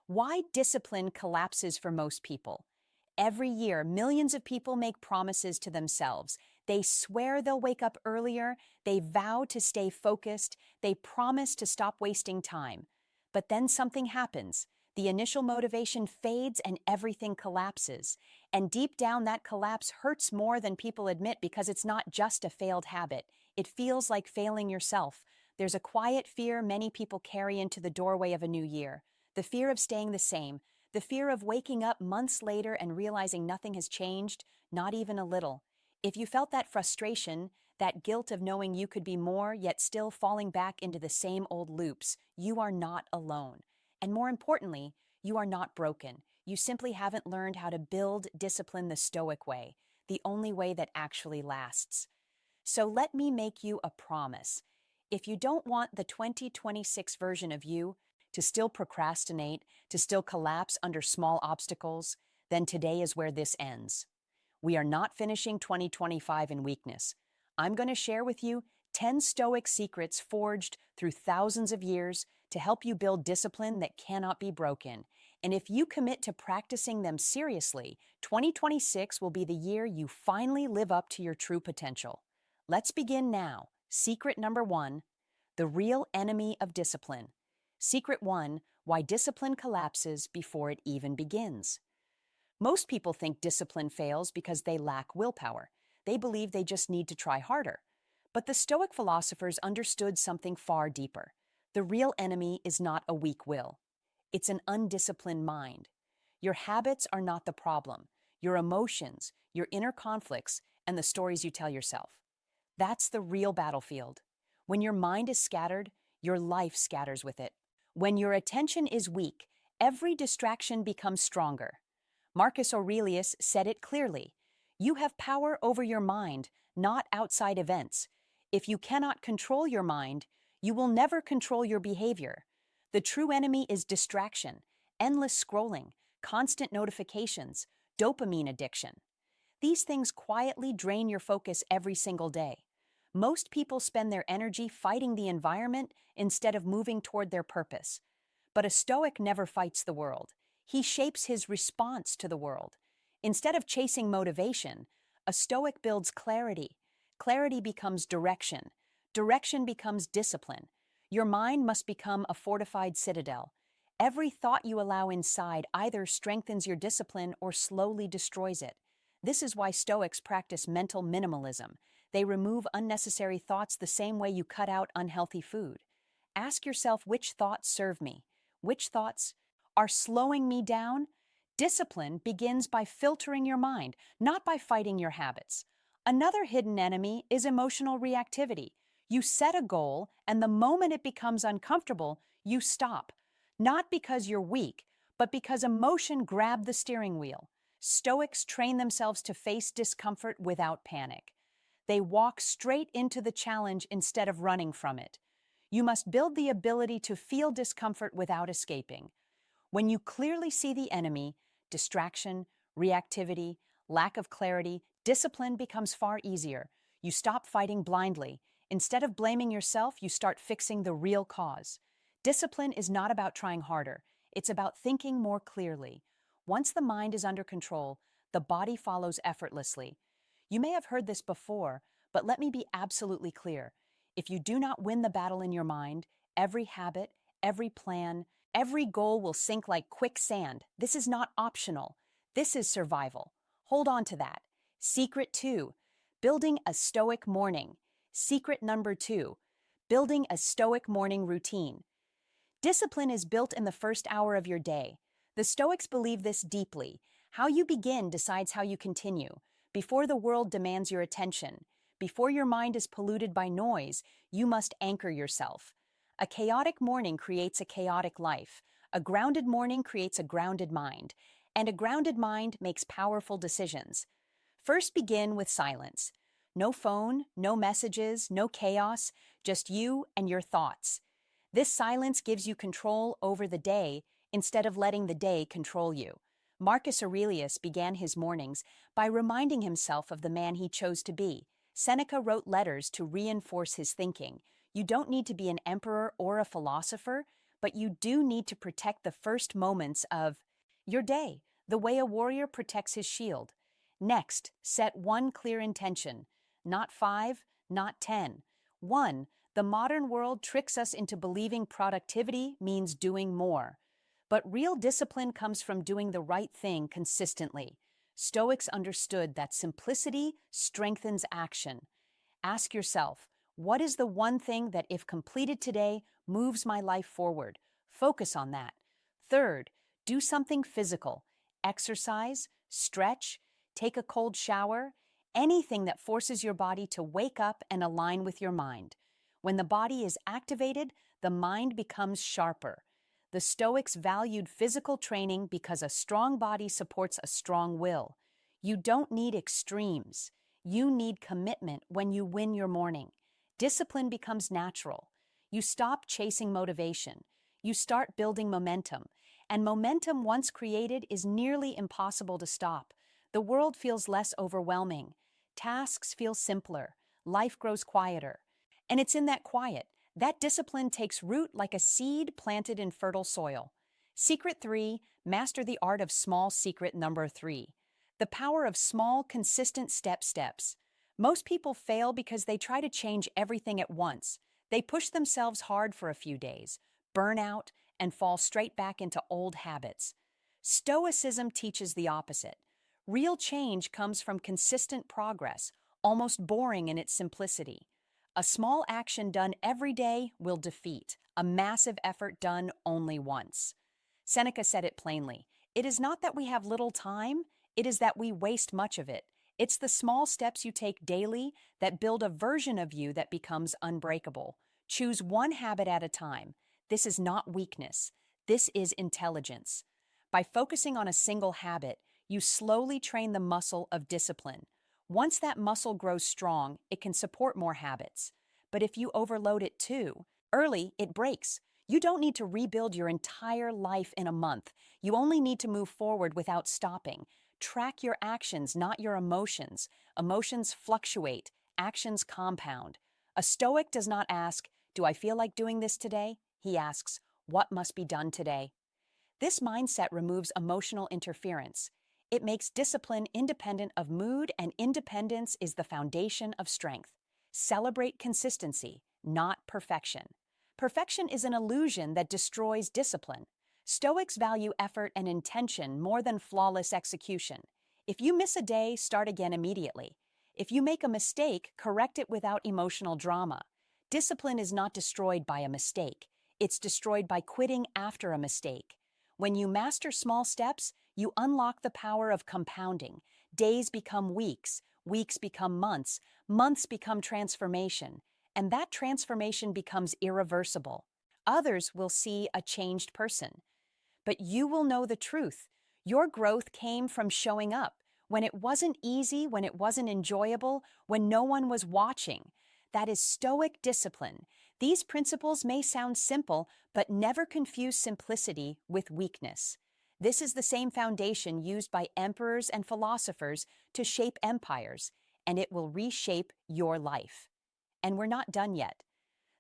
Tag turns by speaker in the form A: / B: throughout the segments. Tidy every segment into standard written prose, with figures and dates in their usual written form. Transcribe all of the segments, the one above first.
A: Why discipline collapses for most people. Every year, millions of people make promises to themselves. They swear they'll wake up earlier, they vow to stay focused, they promise to stop wasting time. But then something happens. The initial motivation fades and everything collapses. And deep down, that collapse hurts more than people admit because it's not just a failed habit. It feels like failing yourself. There's a quiet fear many people carry into the doorway of a new year. The fear of staying the same. The fear of waking up months later and realizing nothing has changed, not even a little. If you felt that frustration, that guilt of knowing you could be more yet still falling back into the same old loops, you are not alone. And more importantly, you are not broken. You simply haven't learned how to build discipline the Stoic way, the only way that actually lasts. So let me make you a promise. If you don't want the 2026 version of you to still procrastinate, to still collapse under small obstacles, then today is where this ends. We are not finishing 2025 in weakness. I'm going to share with you 10 Stoic secrets forged through thousands of years to help you build discipline that cannot be broken. And if you commit to practicing them seriously, 2026 will be the year you finally live up to your true potential. Let's begin now. Secret number 1, the real enemy of discipline. Secret 1, why discipline collapses before it even begins. Most people think discipline fails because they lack willpower. They believe they just need to try harder. But the Stoic philosophers understood something far deeper. The real enemy is not a weak will. It's an undisciplined mind. Your habits are not the problem. Your emotions, your inner conflicts, and the stories you tell yourself. That's the real battlefield. When your mind is scattered, your life scatters with it. When your attention is weak, every distraction becomes stronger. Marcus Aurelius said it clearly. You have power over your mind, not outside events. If you cannot control your mind, you will never control your behavior. The true enemy is distraction, endless scrolling, constant notifications, dopamine addiction. These things quietly drain your focus every single day. Most people spend their energy fighting the environment instead of moving toward their purpose. But a Stoic never fights the world. He shapes his response to the world. Instead of chasing motivation, a Stoic builds clarity. Clarity becomes direction. Direction becomes discipline. Your mind must become a fortified citadel. Every thought you allow inside either strengthens your discipline or slowly destroys it. This is why Stoics practice mental minimalism. They remove unnecessary thoughts the same way you cut out unhealthy food. Ask yourself which thoughts serve me, which thoughts are slowing me down. Discipline begins by filtering your mind, not by fighting your habits. Another hidden enemy is emotional reactivity. You set a goal, and the moment it becomes uncomfortable, you stop. Not because you're weak, but because emotion grabbed the steering wheel. Stoics train themselves to face discomfort without panic. They walk straight into the challenge instead of running from it. You must build the ability to feel discomfort without escaping. When you clearly see the enemy, distraction, reactivity, lack of clarity, discipline becomes far easier. You stop fighting blindly. Instead of blaming yourself, you start fixing the real cause. Discipline is not about trying harder. It's about thinking more clearly. Once the mind is under control, the body follows effortlessly. You may have heard this before, but let me be absolutely clear. If you do not win the battle in your mind, every habit, every plan, every goal will sink like quicksand. This is not optional. This is survival. Hold on to that. Secret 2, building a Stoic morning. Secret number 2, building a Stoic morning routine. Discipline is built in the first hour of your day. The Stoics believe this deeply. How you begin decides how you continue. Before the world demands your attention, before your mind is polluted by noise, you must anchor yourself. A chaotic morning creates a chaotic life. A grounded morning creates a grounded mind. And a grounded mind makes powerful decisions. First, begin with silence. No phone, no messages, no chaos, just you and your thoughts. This silence gives you control over the day instead of letting the day control you. Marcus Aurelius began his mornings by reminding himself of the man he chose to be. Seneca wrote letters to reinforce his thinking. You don't need to be an emperor or a philosopher, but you do need to protect the first moments of your day, the way a warrior protects his shield. Next, set one clear intention, not 5, not 10. 1. The modern world tricks us into believing productivity means doing more. But real discipline comes from doing the right thing consistently. Stoics understood that simplicity strengthens action. Ask yourself, what is the one thing that, if completed today, moves my life forward? Focus on that. Third, do something physical. Exercise, stretch, take a cold shower, anything that forces your body to wake up and align with your mind. When the body is activated, the mind becomes sharper. The Stoics valued physical training because a strong body supports a strong will. You don't need extremes. You need commitment when you win your morning. Discipline becomes natural. You stop chasing motivation. You start building momentum. And momentum, once created, is nearly impossible to stop. The world feels less overwhelming. Tasks feel simpler. Life grows quieter. And it's in that quiet that discipline takes root like a seed planted in fertile soil. Secret 3, master the art of small. Secret number 3. The power of small, consistent steps. Most people fail because they try to change everything at once. They push themselves hard for a few days, burn out, and fall straight back into old habits. Stoicism teaches the opposite. Real change comes from consistent progress, almost boring in its simplicity. A small action done every day will defeat a massive effort done only once. Seneca said it plainly. It is not that we have little time, it is that we waste much of it. It's the small steps you take daily that build a version of you that becomes unbreakable. Choose one habit at a time. This is not weakness. This is intelligence. By focusing on a single habit, you slowly train the muscle of discipline. Once that muscle grows strong, it can support more habits. But if you overload it too early, it breaks. You don't need to rebuild your entire life in a month. You only need to move forward without stopping. Track your actions, not your emotions. Emotions fluctuate, actions compound. A Stoic does not ask, "Do I feel like doing this today?" He asks, "What must be done today?" This mindset removes emotional interference. It makes discipline independent of mood, and independence is the foundation of strength. Celebrate consistency, not perfection. Perfection is an illusion that destroys discipline. Stoics value effort and intention more than flawless execution. If you miss a day, start again immediately. If you make a mistake, correct it without emotional drama. Discipline is not destroyed by a mistake. It's destroyed by quitting after a mistake. When you master small steps, you unlock the power of compounding. Days become weeks, weeks become months, months become transformation, and that transformation becomes irreversible. Others will see a changed person. But you will know the truth. Your growth came from showing up, when it wasn't easy, when it wasn't enjoyable, when no one was watching. That is Stoic discipline. These principles may sound simple, but never confuse simplicity with weakness. This is the same foundation used by emperors and philosophers to shape empires, and it will reshape your life. And we're not done yet.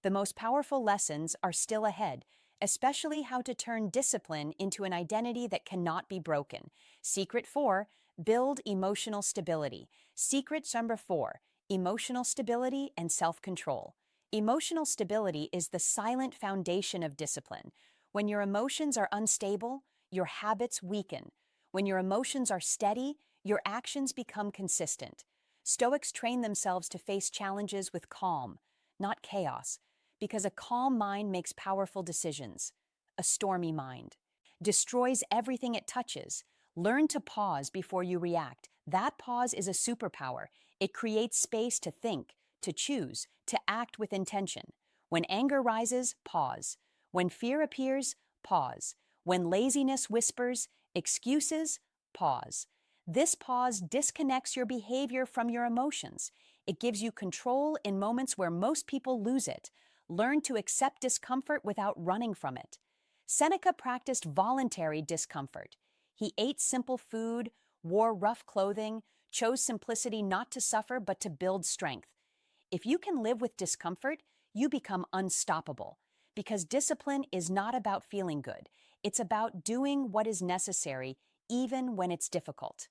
A: The most powerful lessons are still ahead, especially how to turn discipline into an identity that cannot be broken. Secret 4, build emotional stability. Secret number 4, emotional stability and self-control. Emotional stability is the silent foundation of discipline. When your emotions are unstable, your habits weaken. When your emotions are steady, your actions become consistent. Stoics train themselves to face challenges with calm, not chaos, because a calm mind makes powerful decisions. A stormy mind destroys everything it touches. Learn to pause before you react. That pause is a superpower. It creates space to think, to choose, to act with intention. When anger rises, pause. When fear appears, pause. When laziness whispers excuses, pause. This pause disconnects your behavior from your emotions. It gives you control in moments where most people lose it. Learn to accept discomfort without running from it. Seneca practiced voluntary discomfort. He ate simple food, wore rough clothing, chose simplicity not to suffer but to build strength. If you can live with discomfort, you become unstoppable. Because discipline is not about feeling good. It's about doing what is necessary, even when it's difficult.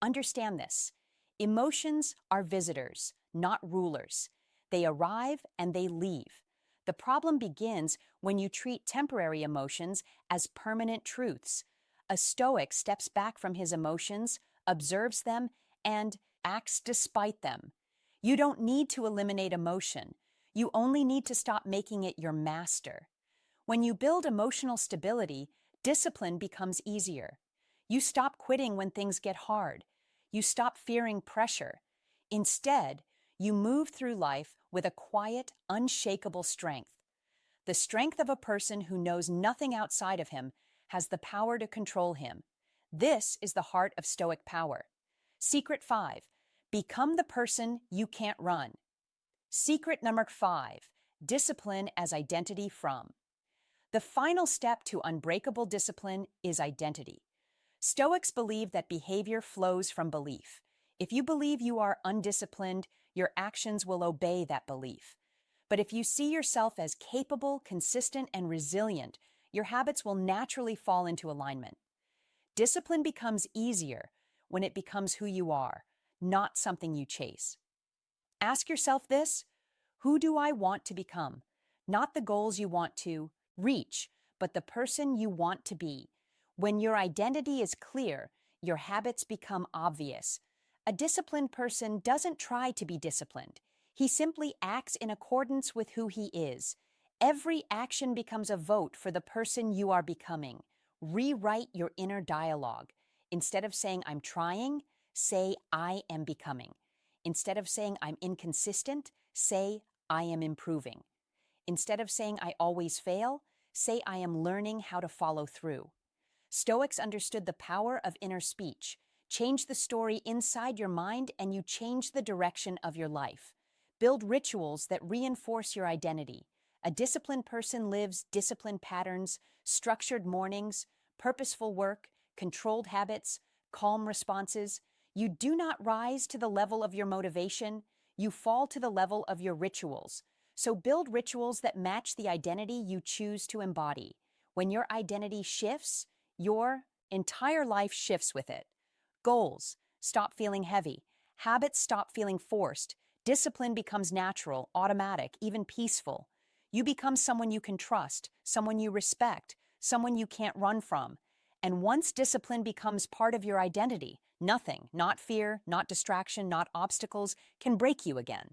A: Understand this. Emotions are visitors, not rulers. They arrive and they leave. The problem begins when you treat temporary emotions as permanent truths. A Stoic steps back from his emotions, observes them, and acts despite them. You don't need to eliminate emotion. You only need to stop making it your master. When you build emotional stability, discipline becomes easier. You stop quitting when things get hard. You stop fearing pressure. Instead, you move through life with a quiet, unshakable strength. The strength of a person who knows nothing outside of him has the power to control him. This is the heart of Stoic power. Secret 5. Become the person you can't run. Secret number 5. Discipline as identity from. The final step to unbreakable discipline is identity. Stoics believe that behavior flows from belief. If you believe you are undisciplined, your actions will obey that belief. But if you see yourself as capable, consistent, and resilient, your habits will naturally fall into alignment. Discipline becomes easier when it becomes who you are, not something you chase. Ask yourself this: who do I want to become? Not the goals you want to reach, but the person you want to be. When your identity is clear, your habits become obvious. A disciplined person doesn't try to be disciplined. He simply acts in accordance with who he is. Every action becomes a vote for the person you are becoming. Rewrite your inner dialogue. Instead of saying I'm trying, say I am becoming. Instead of saying I'm inconsistent, say I am improving. Instead of saying I always fail, say I am learning how to follow through. Stoics understood the power of inner speech. Change the story inside your mind and you change the direction of your life. Build rituals that reinforce your identity. A disciplined person lives disciplined patterns, structured mornings, purposeful work, controlled habits, calm responses. You do not rise to the level of your motivation, you fall to the level of your rituals. So build rituals that match the identity you choose to embody. When your identity shifts, your entire life shifts with it. Goals stop feeling heavy. Habits stop feeling forced. Discipline becomes natural, automatic, even peaceful. You become someone you can trust, someone you respect, someone you can't run from. And once discipline becomes part of your identity, nothing, not fear, not distraction, not obstacles, can break you again.